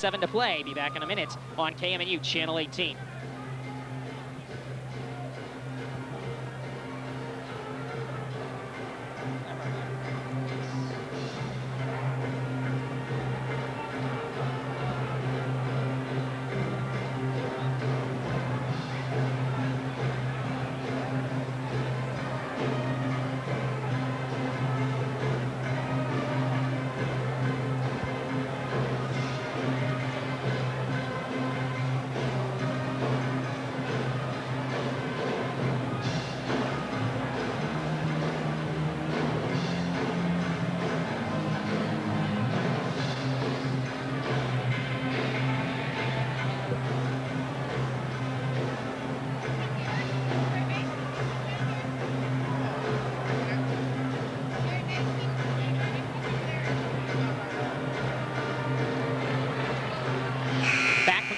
7 to play. Be back in a minute on KMNU Channel 18.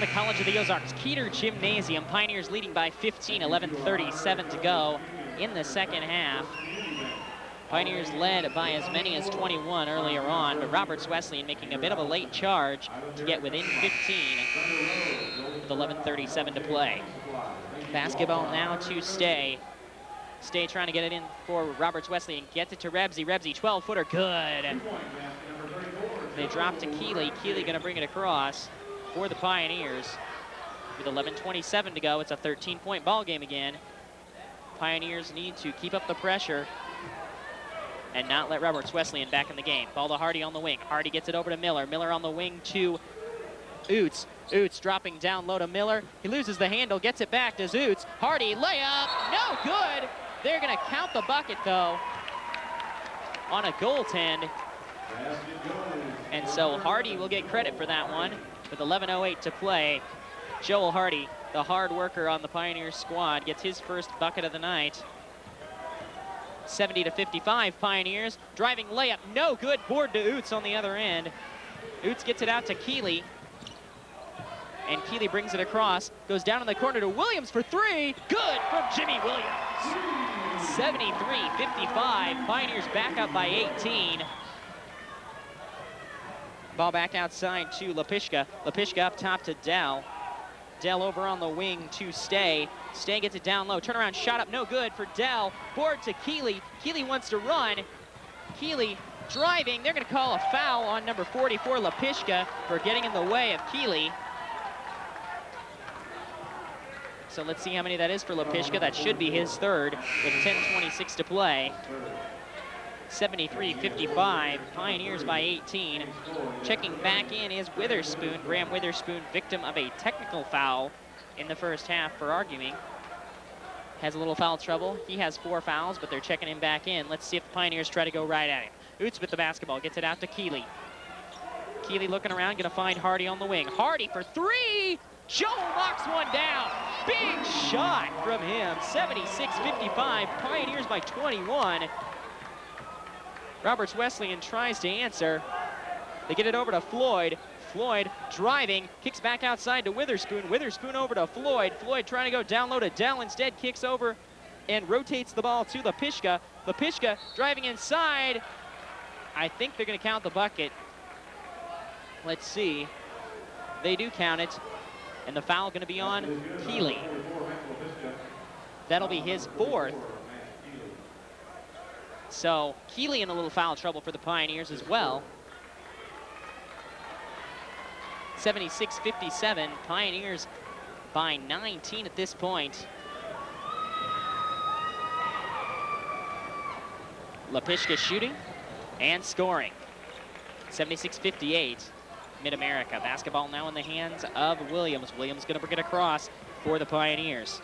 The College of the Ozarks, Keeter Gymnasium. Pioneers leading by 15, 11:37 to go in the second half. Pioneers led by as many as 21 earlier on, but Roberts Wesleyan making a bit of a late charge to get within 15 with 11:37 to play. Basketball now to Stay. Stay trying to get it in for Roberts Wesleyan. Gets it to Rebsy. Rebsy, 12-footer, good. They drop to Keeley. Keeley going to bring it across for the Pioneers. With 11:27 to go, it's a 13-point ball game again. Pioneers need to keep up the pressure and not let Roberts Wesleyan back in the game. Ball to Hardy on the wing. Hardy gets it over to Miller. Miller on the wing to Oots. Oots dropping down low to Miller. He loses the handle, gets it back to Oots. Hardy, layup, no good. They're gonna count the bucket though on a goaltend. And so Hardy will get credit for that one. With 11:08 to play, Joel Hardy, the hard worker on the Pioneers squad, gets his first bucket of the night. 70-55 Pioneers. Driving layup, no good. Board to Oots on the other end. Oots gets it out to Keeley. And Keeley brings it across, goes down in the corner to Williams for three. Good from Jimmy Williams. 73-55. Pioneers back up by 18. Ball back outside to Lepishka. Lepishka up top to Dell. Dell over on the wing to Stay. Stay gets it down low. Turnaround shot up, no good for Dell. Board to Keeley. Keeley wants to run. Keeley driving. They're going to call a foul on number 44, Lepishka, for getting in the way of Keeley. So let's see how many that is for Lepishka. That should be his third with 10:26 to play. 73-55, Pioneers by 18. Checking back in is Witherspoon. Graham Witherspoon, victim of a technical foul in the first half for arguing. Has a little foul trouble. He has 4 fouls, but they're checking him back in. Let's see if the Pioneers try to go right at him. Oots with the basketball, gets it out to Keeley. Keeley looking around, gonna find Hardy on the wing. Hardy for three! Joel knocks one down. Big shot from him. 76-55, Pioneers by 21. Roberts Wesleyan tries to answer. They get it over to Floyd. Floyd driving, kicks back outside to Witherspoon. Witherspoon over to Floyd. Floyd trying to go down low to Dell. Instead kicks over and rotates the ball to Lepishka. Lepishka driving inside. I think they're going to count the bucket. Let's see. They do count it. And the foul going to be on Keeley. That'll be his 4th. So Keeley in a little foul trouble for the Pioneers as well. 76-57, Pioneers by 19 at this point. Lepishka shooting and scoring. 76-58, Mid-America. Basketball now in the hands of Williams. Williams gonna bring it across for the Pioneers.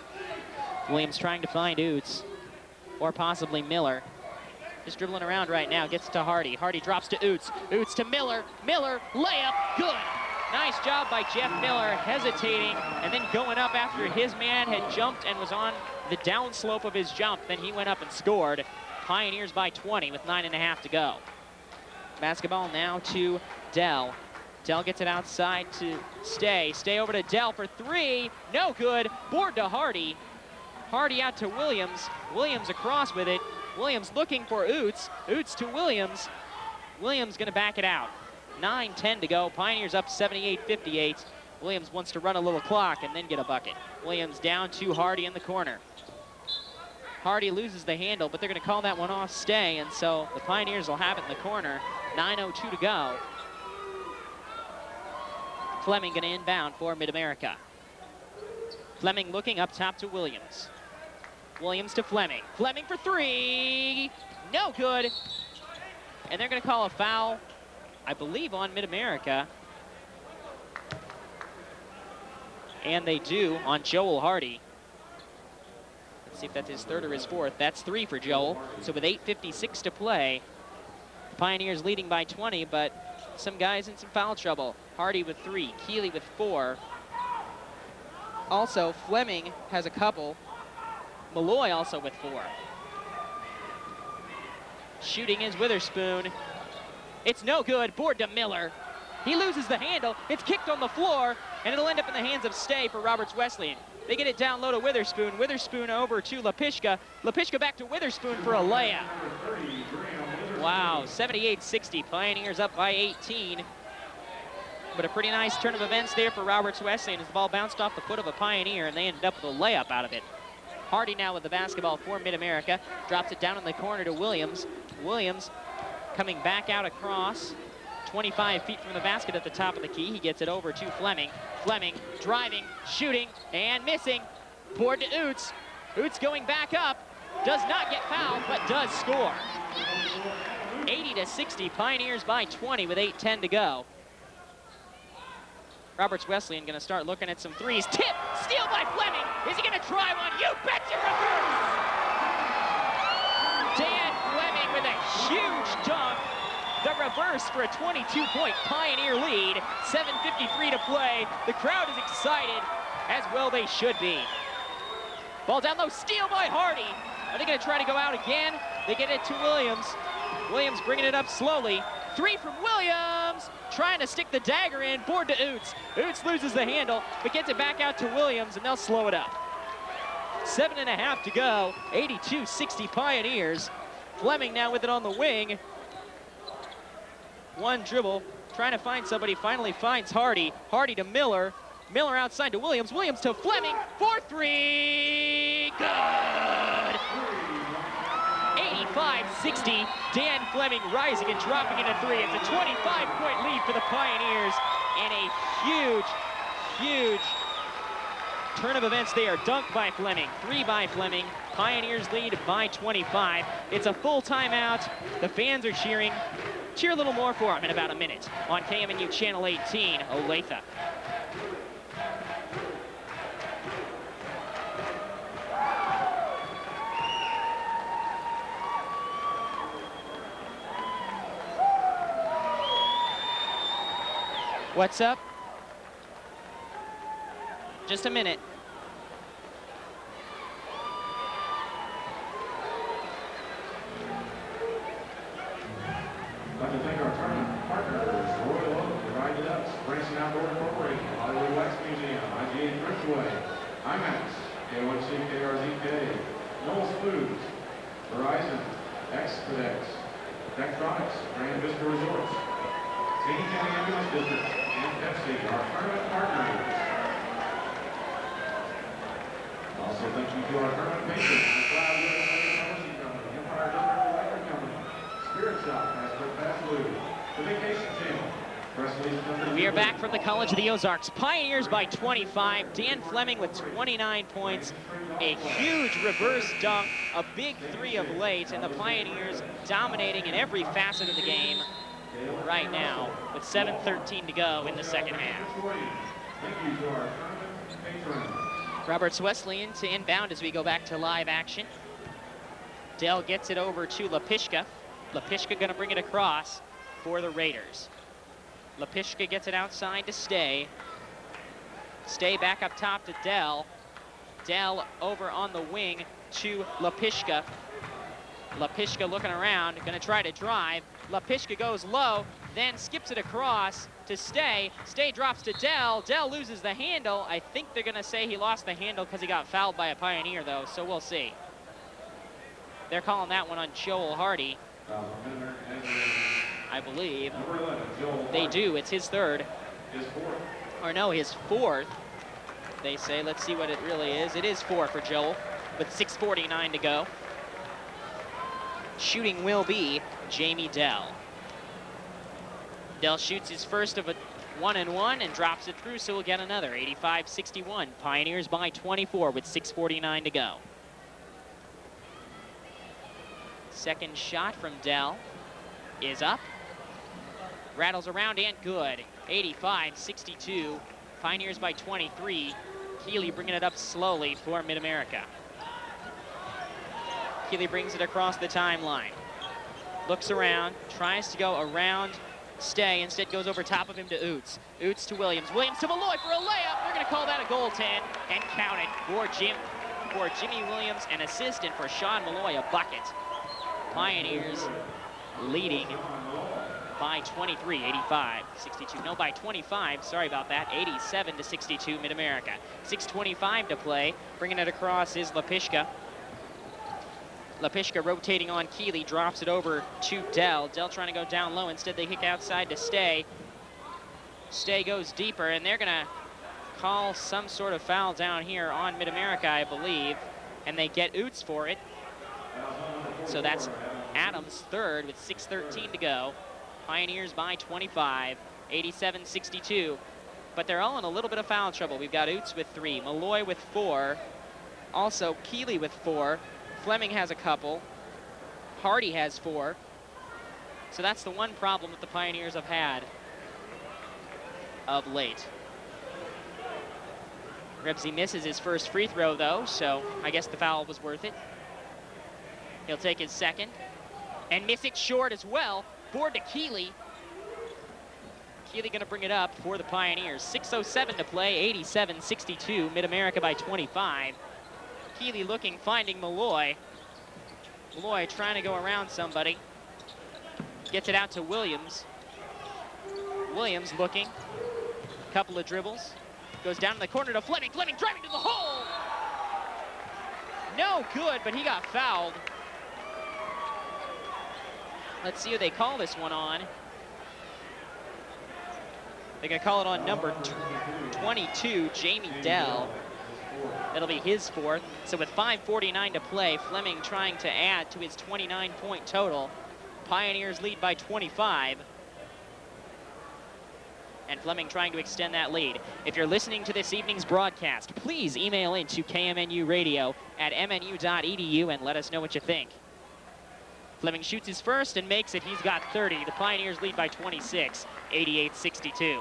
Williams trying to find Oots or possibly Miller. Just dribbling around right now, gets to Hardy. Hardy drops to Oots. Oots to Miller. Miller, layup, good. Nice job by Jeff Miller, hesitating and then going up after his man had jumped and was on the downslope of his jump. Then he went up and scored. Pioneers by 20 with 9.5 to go. Basketball now to Dell. Dell gets it outside to Stay. Stay over to Dell for three. No good. Board to Hardy. Hardy out to Williams. Williams across with it. Williams looking for Oots. Oots to Williams. Williams going to back it out. 9:10 to go. Pioneers up 78-58. Williams wants to run a little clock and then get a bucket. Williams down to Hardy in the corner. Hardy loses the handle, but they're going to call that one off stay, and so the Pioneers will have it in the corner. 9:02 to go. Fleming going to inbound for Mid-America. Fleming looking up top to Williams. Williams to Fleming. Fleming for three. No good. And they're going to call a foul, I believe, on Mid-America. And they do on Joel Hardy. Let's see if that's his third or his fourth. That's 3 for Joel. So with 8:56 to play, the Pioneers leading by 20, but some guys in some foul trouble. Hardy with 3, Keeley with 4. Also, Fleming has a couple. Malloy also with 4. Shooting is Witherspoon. It's no good. Board to Miller. He loses the handle. It's kicked on the floor, and it'll end up in the hands of Stay for Roberts Wesleyan. They get it down low to Witherspoon. Witherspoon over to Lapishka. Lapishka back to Witherspoon for a layup. Wow, 78-60. Pioneers up by 18. But a pretty nice turn of events there for Roberts Wesleyan as the ball bounced off the foot of a Pioneer, and they ended up with a layup out of it. Hardy now with the basketball for Mid-America. Drops it down in the corner to Williams. Williams coming back out across. 25 feet from the basket at the top of the key. He gets it over to Fleming. Fleming driving, shooting, and missing. Board to Oots. Oots going back up. Does not get fouled, but does score. 80-60, Pioneers by 20 with 8:10 to go. Roberts Wesleyan going to start looking at some threes. Tip, steal by Fleming. Is he going to try one? You betcha, reverse. Dan Fleming with a huge dunk. The reverse for a 22-point Pioneer lead. 7:53 to play. The crowd is excited, as well they should be. Ball down low, steal by Hardy. Are they going to try to go out again? They get it to Williams. Williams bringing it up slowly. 3 from Williams. Trying to stick the dagger in. Board to Oots. Oots loses the handle, but gets it back out to Williams, and they'll slow it up. 7.5 to go. 82-60 Pioneers. Fleming now with it on the wing. One dribble, trying to find somebody, finally finds Hardy. Hardy to Miller. Miller outside to Williams. Williams to Fleming for 3. Good! 85-60. Dan Fleming rising and dropping in a 3. It's a 25-point lead for the Pioneers, and a huge, huge turn of events there. Dunk by Fleming, 3 by Fleming. Pioneers lead by 25. It's a full timeout. The fans are cheering. Cheer a little more for him in about a minute on KMNU Channel 18, Olathe. What's up? Just a minute. I'd like to thank our tournament partners, Royal Oak, Divided Up, Branson Outdoor Corporation, Hollywood Wax Museum, IGA Driftway, IMAX, KOMC, KRZK, Knowles Foods, Verizon, Expedex, Daktronics, Grand Vista Resorts, St. County Ambulance District, and Pepsi, our tournament partners. Also, thank you to our tournament patrons, the Cloud USA Pharmacy Company, Empire District Electric Company, Spirit Shop, Fast Food, the Vacation Channel, We are back from the College of the Ozarks. Pioneers by 25. Dan Fleming with 29 points. A huge reverse dunk, a big 3 of late, and the Pioneers dominating in every facet of the game right now with 7:13 to go in the second half. Roberts Wesleyan to inbound as we go back to live action. Dell gets it over to Lapishka. Lapishka gonna bring it across for the Raiders. Lapishka gets it outside to Stay. Stay back up top to Dell. Dell over on the wing to Lapishka. Lapishka looking around, gonna try to drive. Lapishka goes low, then skips it across to Stay. Stay drops to Dell. Dell loses the handle. I think they're gonna say he lost the handle because he got fouled by a Pioneer though, so we'll see. They're calling that one on Joel Hardy. I believe. Number 11, Joel They White. do. It's his third. His fourth. Or no, his fourth. They say. Let's see what it really is. It is 4 for Joel with 6:49 to go. Shooting will be Jamie Dell. Dell shoots his first of a 1-and-1 and drops it through, so we'll get another. 85-61. Pioneers by 24 with 6:49 to go. Second shot from Dell is up. Rattles around and good. 85-62. Pioneers by 23. Keeley bringing it up slowly for Mid-America. Keeley brings it across the timeline. Looks around, tries to go around Stay, instead goes over top of him to Oots. Oots to Williams. Williams to Malloy for a layup. They're going to call that a goaltend and count it for Jimmy Williams, an assist, and for Sean Malloy, a bucket. Pioneers leading by 23, 85-62. No, by 25, sorry about that, 87-62 Mid-America. 6:25 to play. Bringing it across is Lapishka. Lapishka rotating on Keeley, drops it over to Dell. Dell trying to go down low. Instead, they kick outside to Stay. Stay goes deeper, and they're going to call some sort of foul down here on Mid-America, I believe, and they get Oots for it. So that's Adams' third with 6:13 to go. Pioneers by 25, 87-62. But they're all in a little bit of foul trouble. We've got Oots with 3, Malloy with 4, also Keeley with 4. Fleming has a couple. Hardy has 4. So that's the one problem that the Pioneers have had of late. Rebsy misses his first free throw, though, so I guess the foul was worth it. He'll take his second and miss it short as well. Board to Keeley. Keeley going to bring it up for the Pioneers. 6:07 to play, 87-62, Mid-America by 25. Keeley looking, finding Malloy. Malloy trying to go around somebody. Gets it out to Williams. Williams looking. Couple of dribbles. Goes down in the corner to Fleming. Fleming driving to the hole. No good, but he got fouled. Let's see who they call this one on. They're going to call it on number 22, Jamie Dell. That'll be his fourth. So with 5:49 to play, Fleming trying to add to his 29-point total. Pioneers lead by 25. And Fleming trying to extend that lead. If you're listening to this evening's broadcast, please email in to kmnuradio@mnu.edu and let us know what you think. Fleming shoots his first and makes it. He's got 30. The Pioneers lead by 26, 88-62.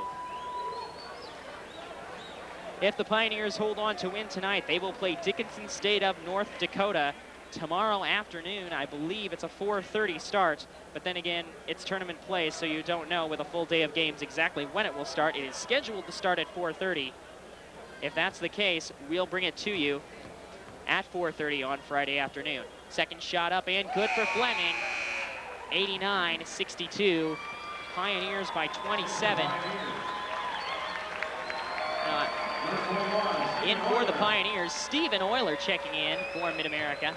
If the Pioneers hold on to win tonight, they will play Dickinson State of North Dakota tomorrow afternoon. I believe it's a 4:30 start, but then again, it's tournament play, so you don't know with a full day of games exactly when it will start. It is scheduled to start at 4:30. If that's the case, we'll bring it to you at 4:30 on Friday afternoon. Second shot up and good for Fleming. 89-62. Pioneers by 27. In for the Pioneers, Stephen Euler checking in for Mid-America.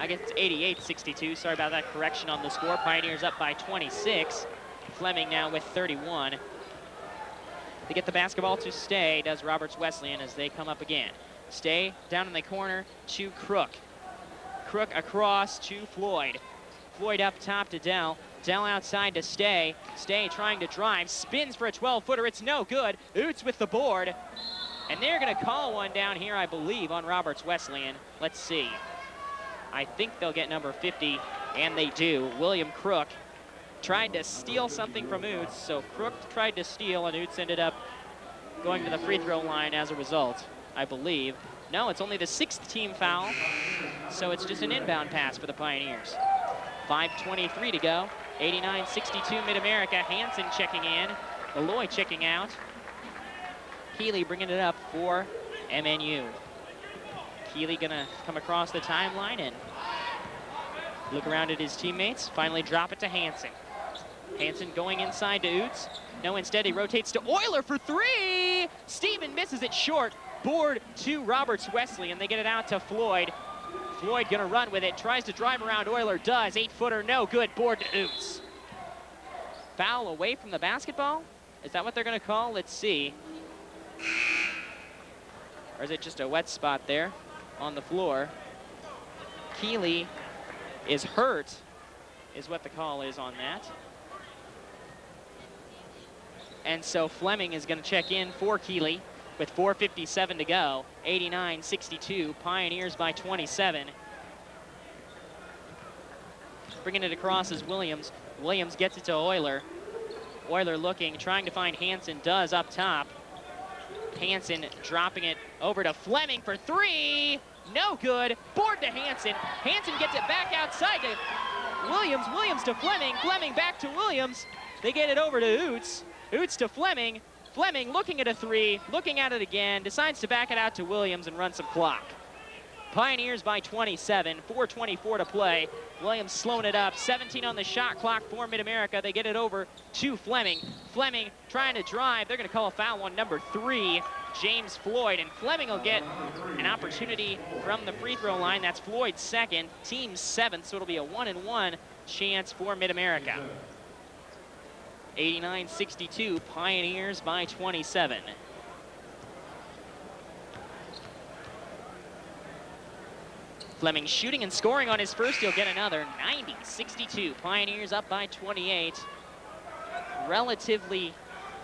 I guess it's 88-62. Sorry about that correction on the score. Pioneers up by 26. Fleming now with 31. They get the basketball to Stay, does Roberts Wesleyan as they come up again. Stay down in the corner to Crook. Crook across to Floyd. Floyd up top to Dell. Dell outside to Stay. Stay trying to drive, spins for a 12-footer. It's no good. Oots with the board. And they're going to call one down here, I believe, on Roberts Wesleyan. Let's see. I think they'll get number 50, and they do. William Crook tried to steal something from Oots, so Crook tried to steal, and Oots ended up going to the free throw line as a result, I believe. No, it's only the 6th team foul, so it's just an inbound pass for the Pioneers. 5:23 to go. 89-62 Mid-America. Hansen checking in. Malloy checking out. Keeley bringing it up for MNU. Keeley gonna come across the timeline and look around at his teammates. Finally drop it to Hansen. Hansen going inside to Oots. No, instead he rotates to Euler for 3. Steven misses it short. Board to Roberts Wesleyan. They get it out to Floyd. Floyd gonna run with it. Tries to drive around Euler. Does. 8-footer, no good. Board to Oots. foul away from the basketball? Is that what they're going to call? Let's see. Or is it just a wet spot there on the floor? Keeley is hurt, is what the call is on that. And so Fleming is going to check in for Keeley with 4:57 to go. 89-62, Pioneers by 27. Bringing it across is Williams. Williams gets it to Euler. Euler looking, trying to find Hansen, does up top. Hansen dropping it over to Fleming for three. No good. Board to Hansen. Hansen gets it back outside to Williams. Williams to Fleming. Fleming back to Williams. They get it over to Oots. Oots to Fleming. Fleming looking at a three, looking at it again, decides to back it out to Williams and run some clock. Pioneers by 27, 4:24 to play. Williams slowing it up, 17 on the shot clock for Mid-America. They get it over to Fleming. Fleming trying to drive. They're going to call a foul on number 3, James Floyd. And Fleming will get an opportunity from the free throw line. That's Floyd's second, team's 7th, so it'll be a 1-and-1 chance for Mid-America. 89-62, Pioneers by 27. Fleming shooting and scoring on his first. He'll get another. 90-62, Pioneers up by 28. Relatively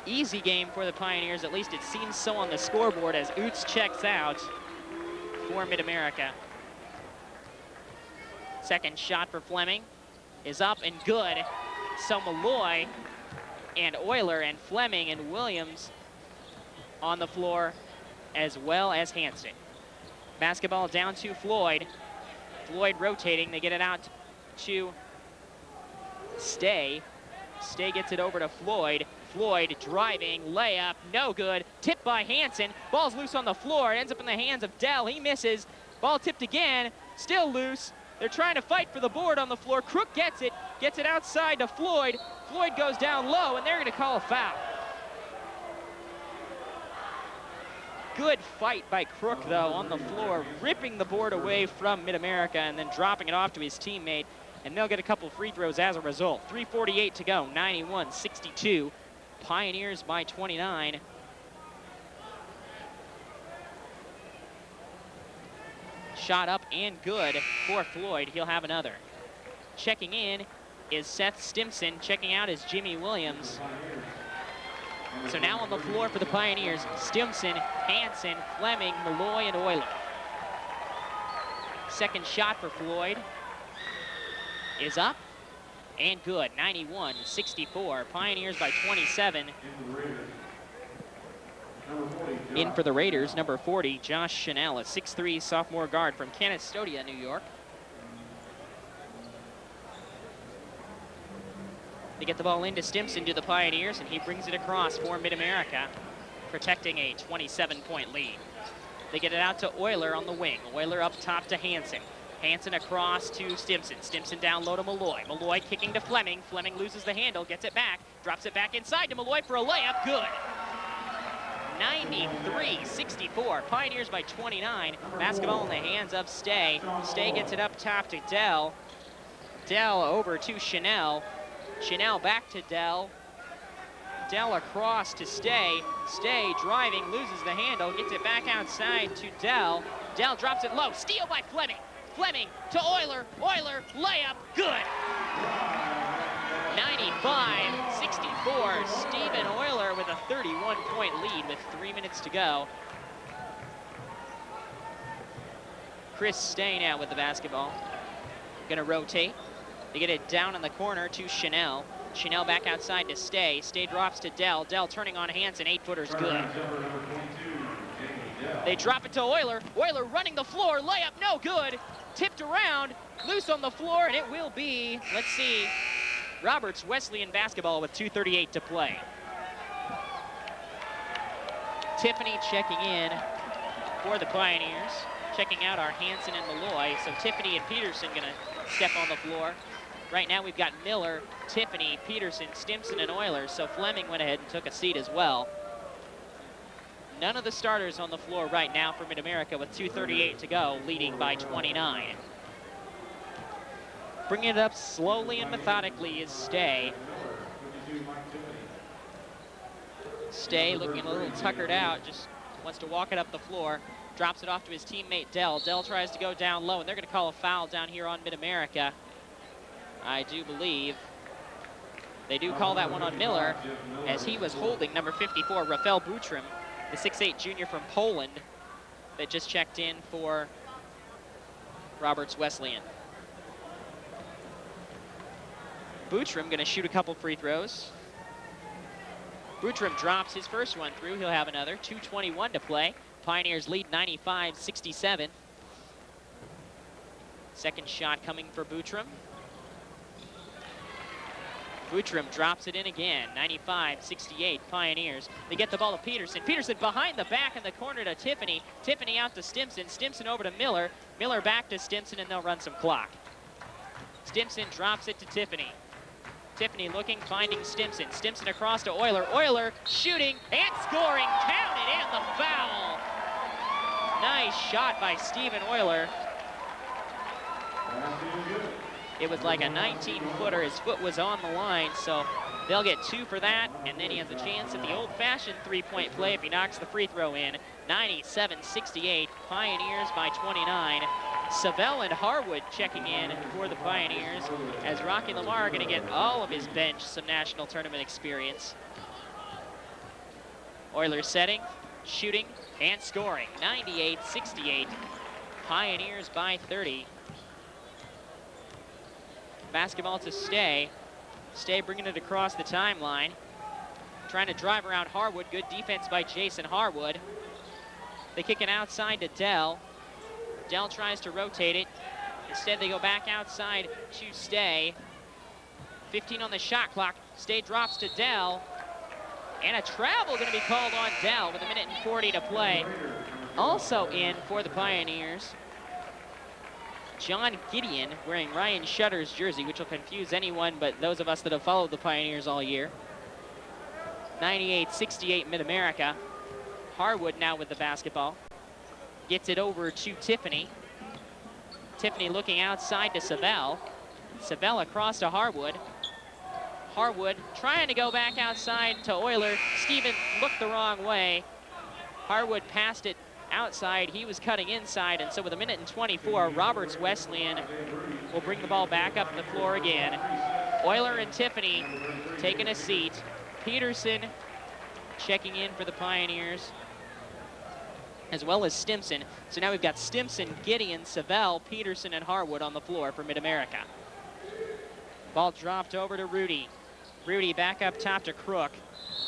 easy game for the Pioneers, at least it seems so on the scoreboard as Oots checks out for Mid-America. Second shot for Fleming is up and good. So Malloy and Euler and Fleming and Williams on the floor, as well as Hansen. Basketball down to Floyd. Floyd rotating, they get it out to Stay. Stay gets it over to Floyd. Floyd driving, layup, no good. Tipped by Hansen, ball's loose on the floor. It ends up in the hands of Dell, he misses. Ball tipped again, still loose. They're trying to fight for the board on the floor. Crook gets it outside to Floyd. Floyd goes down low, and they're going to call a foul. Good fight by Crook, though, on the floor, ripping the board away from Mid-America and then dropping it off to his teammate, and they'll get a couple free throws as a result. 3:48 to go, 91-62. Pioneers by 29. Shot up and good for Floyd. He'll have another. Checking in is Seth Stimson. Checking out is Jimmy Williams. So now on the floor for the Pioneers, Stimson, Hansen, Fleming, Malloy, and Euler. Second shot for Floyd is up and good. 91-64. Pioneers by 27. In for the Raiders, number 40, Josh Chanel, a 6'3" sophomore guard from Canastota, New York. They get the ball into Stimson to the Pioneers, and he brings it across for Mid-America, protecting a 27-point lead. They get it out to Euler on the wing. Euler up top to Hansen. Hansen across to Stimson. Stimson down low to Malloy. Malloy kicking to Fleming. Fleming loses the handle, gets it back, drops it back inside to Malloy for a layup. Good. 93-64. Pioneers by 29. Basketball in the hands of Stay. Stay gets it up top to Dell. Dell over to Chanel. Chanel back to Dell. Dell across to Stay. Stay driving, loses the handle, gets it back outside to Dell. Dell drops it low. Steal by Fleming. Fleming to Euler. Euler, layup, good. 95-64. Stephen Euler with a 31-point lead with 3 minutes to go. Chris Stay now with the basketball. Gonna rotate. They get it down in the corner to Chanel. Chanel back outside to Stay. Stay drops to Dell. Dell turning on Hansen. 8-footer's good. They drop it to Euler. Euler running the floor. Layup, no good. Tipped around. Loose on the floor, and it will be, let's see, Roberts Wesleyan basketball with 2:38 to play. Tiffany checking in for the Pioneers. Checking out our Hansen and Malloy. So Tiffany and Peterson gonna step on the floor. Right now we've got Miller, Tiffany, Peterson, Stimson, and Euler. So Fleming went ahead and took a seat as well. None of the starters on the floor right now for Mid-America with 2:38 to go, leading by 29. Bringing it up slowly and methodically is Stay. Stay looking a little tuckered out, just wants to walk it up the floor. Drops it off to his teammate Dell. Dell tries to go down low, and they're going to call a foul down here on Mid-America. I do believe they do call that one on Miller, as he was holding number 54, Rafael Butrim, the 6'8 junior from Poland that just checked in for Roberts Wesleyan. Butrim going to shoot a couple free throws. Butrim drops his first one through. He'll have another. 2:21 to play. Pioneers lead 95-67. Second shot coming for Butrim. Butrim drops it in again. 95-68 Pioneers. They get the ball to Peterson. Peterson behind the back in the corner to Tiffany. Tiffany out to Stimson. Stimson over to Miller. Miller back to Stimson, and they'll run some clock. Stimson drops it to Tiffany. Tiffany looking, finding Stimson. Stimson across to Euler. Euler shooting and scoring. Counted, and the foul. Nice shot by Stephen Euler. It was like a 19-footer. His foot was on the line, so they'll get 2 for that, and then he has a chance at the old-fashioned three-point play if he knocks the free throw in. 97-68, Pioneers by 29. Savell and Harwood checking in for the Pioneers, as Rocky Lamar are going to get all of his bench some national tournament experience. Oilers setting, shooting, and scoring. 98-68, Pioneers by 30. Basketball to Stay. Stay bringing it across the timeline. Trying to drive around Harwood. Good defense by Jason Harwood. They kick it outside to Dell. Dell tries to rotate it. Instead, they go back outside to Stay. 15 on the shot clock. Stay drops to Dell. And a travel going to be called on Dell with 1:40 to play. Also in for the Pioneers, John Gideon, wearing Ryan Shutter's jersey, which will confuse anyone but those of us that have followed the Pioneers all year. 98-68 Mid-America. Harwood now with the basketball. Gets it over to Tiffany. Tiffany looking outside to Savell. Savell across to Harwood. Harwood trying to go back outside to Euler. Steven looked the wrong way. Harwood passed it outside. He was cutting inside, and so with 1:24, Roberts Wesleyan will bring the ball back up the floor again. Euler and Tiffany taking a seat. Peterson checking in for the Pioneers, as well as Stimson. So now we've got Stimson, Gideon, Savell, Peterson, and Harwood on the floor for Mid-America. Ball dropped over to Rudy. Rudy back up top to Crook.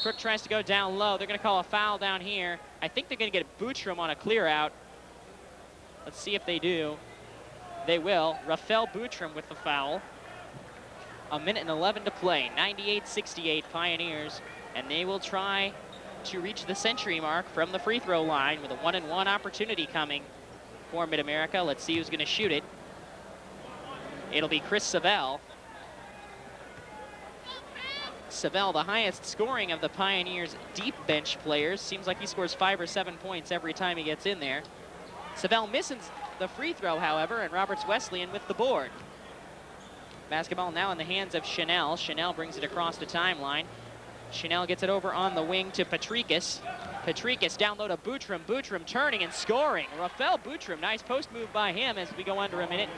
Crook tries to go down low. They're going to call a foul down here. I think they're going to get Butrim on a clear out. Let's see if they do. They will. Rafael Butrim with the foul. 1:11 to play. 98-68 Pioneers. And they will try to reach the century mark from the free throw line with a 1-and-1 opportunity coming for Mid-America. Let's see who's going to shoot it. It'll be Chris Savell. Savell, the highest scoring of the Pioneers' deep bench players. Seems like he scores 5 or 7 points every time he gets in there. Savell misses the free throw, however, and Roberts Wesleyan with the board. Basketball now in the hands of Chanel. Chanel brings it across the timeline. Chanel gets it over on the wing to Patricus. Patricus down low to Butrim. Butrim turning and scoring. Rafael Butrim, nice post move by him as we go under a minute.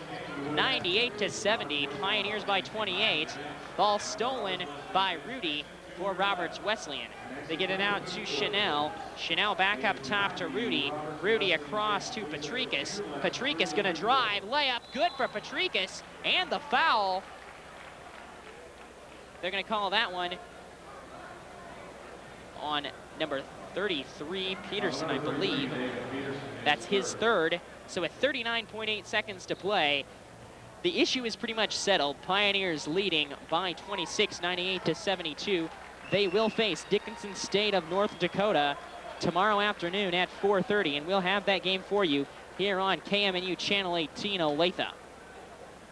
98-70, Pioneers by 28. Ball stolen by Rudy for Roberts Wesleyan. They get it out to Chanel. Chanel back up top to Rudy. Rudy across to Patricus. Patricus gonna drive, layup, good for Patricus, and the foul. They're gonna call that one on number 33, Peterson, I believe. That's his third. So at 39.8 seconds to play, the issue is pretty much settled. Pioneers leading by 26, 98-72. They will face Dickinson State of North Dakota tomorrow afternoon at 4:30, and we'll have that game for you here on KMNU Channel 18 Olathe.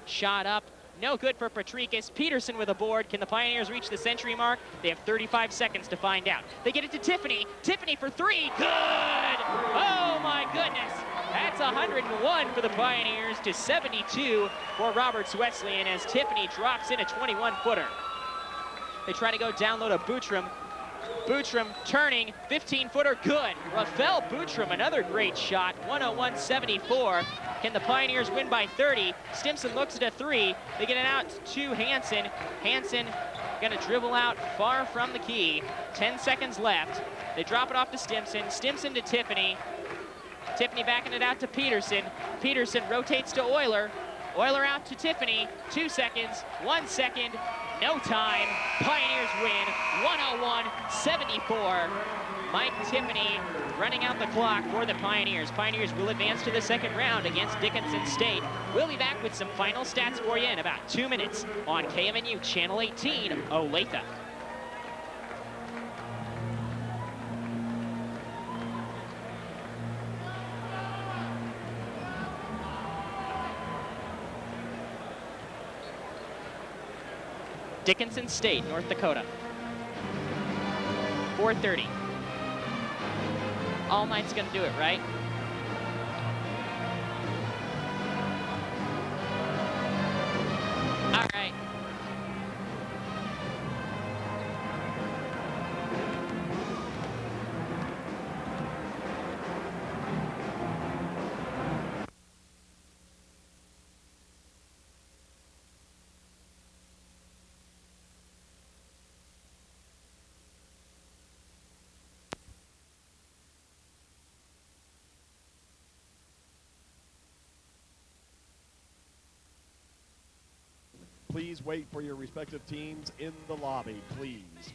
Shot up, no good for Patricus. Peterson with a board. Can the Pioneers reach the century mark? They have 35 seconds to find out. They get it to Tiffany. Tiffany for three. Good! Oh my goodness. That's 101 for the Pioneers to 72 for Roberts Wesleyan as Tiffany drops in a 21-footer. They try to go down low to Boutram. Boutram turning, 15-footer, good. Rafael Boutram, another great shot, 101.74. Can the Pioneers win by 30? Stimson looks at a three. They get it out to Hansen. Hansen gonna dribble out far from the key. 10 seconds left. They drop it off to Stimson. Stimson to Tiffany. Tiffany backing it out to Peterson. Peterson rotates to Euler. Euler out to Tiffany. 2 seconds, 1 second, no time. Pioneers win, 101-74. Mike Tiffany running out the clock for the Pioneers. Pioneers will advance to the second round against Dickinson State. We'll be back with some final stats for you in about 2 minutes on KMNU Channel 18, Olathe. Dickinson State, North Dakota. 4:30. All night's gonna do it, right? All right. Please wait for your respective teams in the lobby, please.